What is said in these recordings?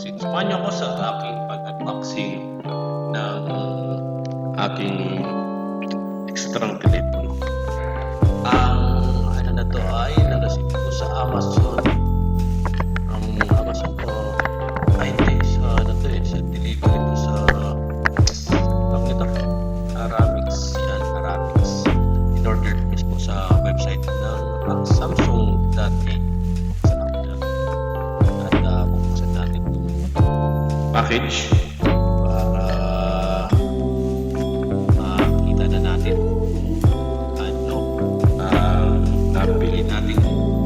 unboxing. Samahan niyo ako sa aking pag-unboxing ng aking ekstrang telepono. Ang ano na to ay na-receive ko sa Amazon. Ang Amazon ko ay hindi sa ano to eh, sa delivery ko sa tawag nito, Aramix. Yan, Aramix. In-order mismo sa website ng Samsung.in. Package para makita na natin ano ang nabili nating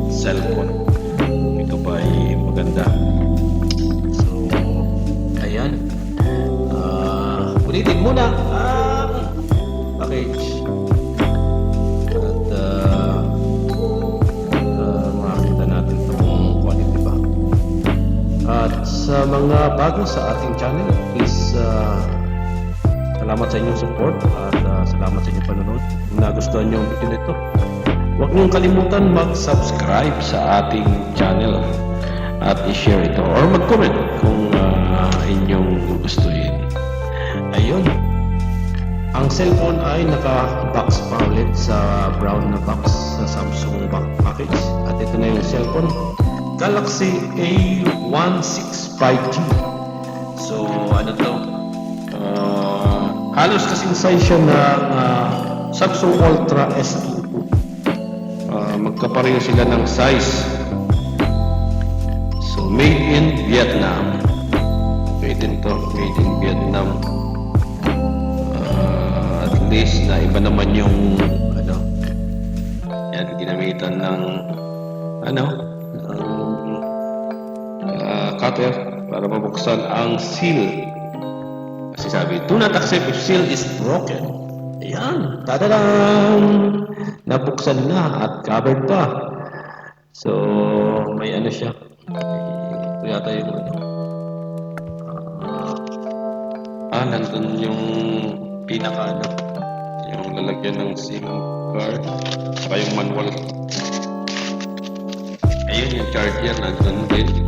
cellphone. Ito ba ay maganda? So, ayan. Ulitin muna ang package. At makita natin itong quality ba. At sa mga bago sa ating channel, please salamat sa inyong support at salamat sa inyong panonood. Kung nagustuhan nyo ang video nito, huwag niyong kalimutan mag-subscribe sa ating channel at i-share ito or mag-comment kung inyong gugustuhin. Ayun, ang cellphone ay naka-box pa ulit sa brown na box sa Samsung package. At ito na yung cellphone, Galaxy A165G. So, ano to? Halos kasing size siya ng Samsung Ultra S2. Magkapareho sila ng size. So, made in Vietnam. Made in Vietnam. At least na iba naman yung ano. Yan, ginamitan ng cutter para mabuksan ang seal. Kasi sabi, do not accept if seal is broken. Ayan, tadadang! Nabuksan na at covered pa. So, may ano siya. Ito yata yung nandun yung pinaka yung lalagyan ng SIM card saka yung manual. Ayun yung charger, nandun din.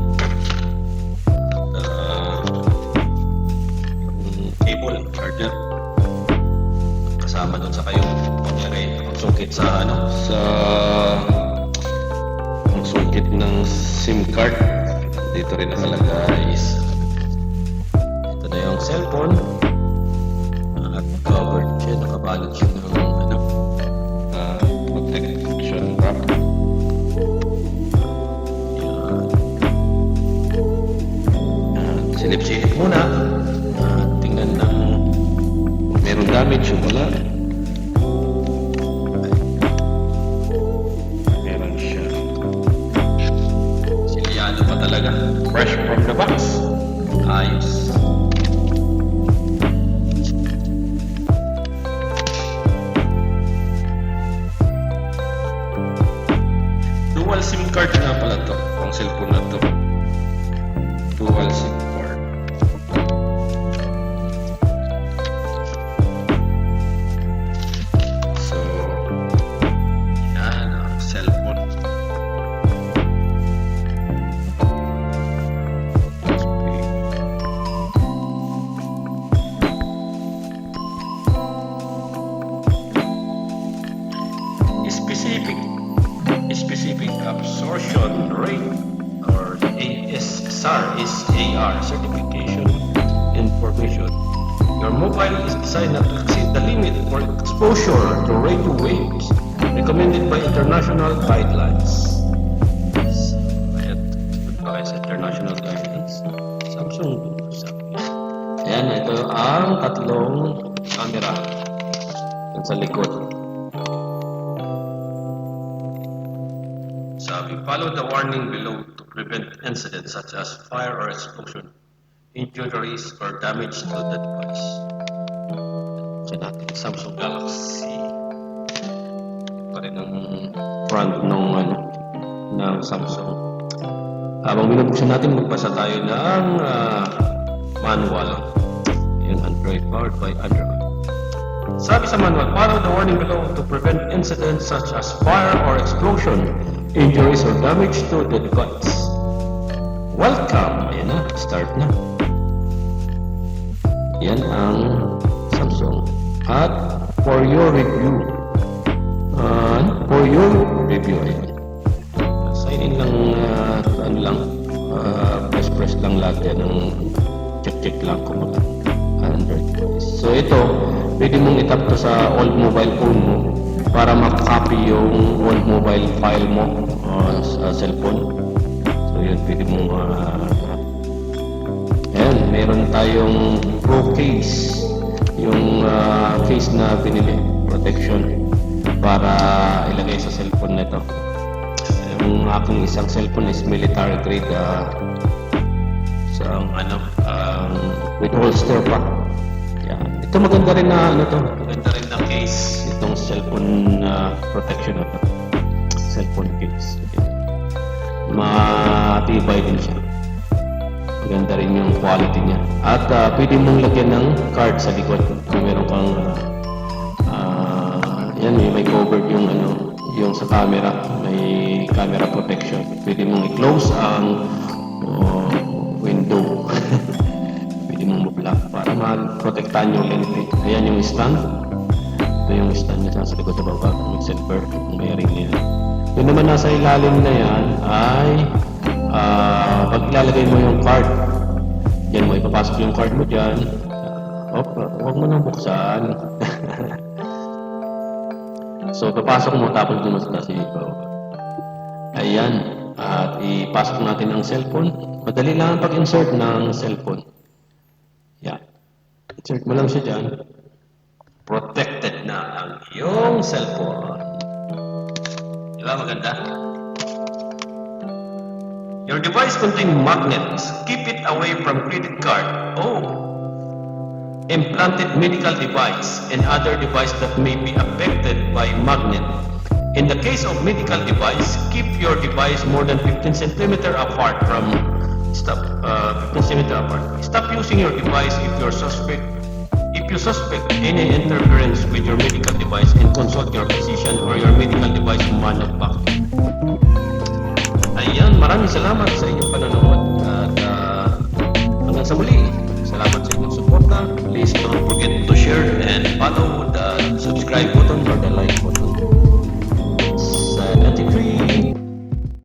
Charger kasama doon sa kayong pagsungkit sa pagsungkit ng SIM card. Dito rin nakalagay is ito na yung cellphone at covered siya, nakabalot siya ng protection wrap. Yan, silip-silip muna. Meron damage o wala? Meron siya. Silyado pa talaga. Fresh from the box. Ayos. Dual SIM card na pala to. Ang cellphone na to. Dual SIM card. Specific absorption rate or ASR is AR certification information. Your mobile is designed not to exceed the limit for exposure to radio waves recommended by international guidelines. So, ayan, international guidelines. Samsung. Ayan, ito ang tatlong camera sa likod. Sabi, follow the warning below to prevent incidents such as fire or explosion, injuries, or damage to the device. Kasi natin, Samsung Galaxy. Pa rin ang front ng Samsung. Habang binubuksan natin, magbasa tayo ng manual. Yung Android, powered by Android. Sabi sa manual, follow the warning below to prevent incidents such as fire or explosion, injuries or damage to the device. Welcome! Ayan na, start na. Yan ang Samsung. At for your review, ayan. Sign in lang, press lang lahat yan, ng check lang kung Android device. So ito, pwede mong itap to sa old mobile phone mo para makopy yung old mobile file mo sa cellphone. So yun, pwede mong ayan, meron tayong Pro case, yung case na binili, protection, para ilagay sa cellphone nito. Yung aking isang cellphone is military grade, with holster pa. Yan. Ito maganda rin na case, itong cellphone protection na to. Cellphone case. Matibay din siya. Maganda rin yung quality niya. At pwede mong lagyan ng card sa likod. Kung meron kang yan, may covered yung yung sa camera, may camera protection. Pwede mong i-close ang window. Pwede mong ma-block para ma-protektahan yung lente. Ayan yung stand. Ito yung stand niya sa likod sa baba. May silver, may ring niya. Yung naman nasa ilalim na yan ay pag ilalagay mo yung card, yan mo, ipapasok yung card mo dyan. Huwag mo nang buksan. So, papasok mo, tapos mo sa ibaw. Ayan. At ipasok natin ang cellphone. Madali lang ang pag-insert ng cellphone. Yan. Insert mo lang siya dyan. Protected na ang iyong cellphone. Diba maganda? Your device contains magnets. Keep it away from credit card. Implanted medical device and other device that may be affected by magnet. In the case of medical device, keep your device more than 15 cm apart from 15 cm apart. Stop using your device if you suspect any interference with your medical device, and consult your physician or your medical device manufacturer. Ayan, maraming salamat sa inyong panonood at hanggang sa muli. Salamat sa inyong suporta. Please don't forget to share and follow the subscribe button or the like button.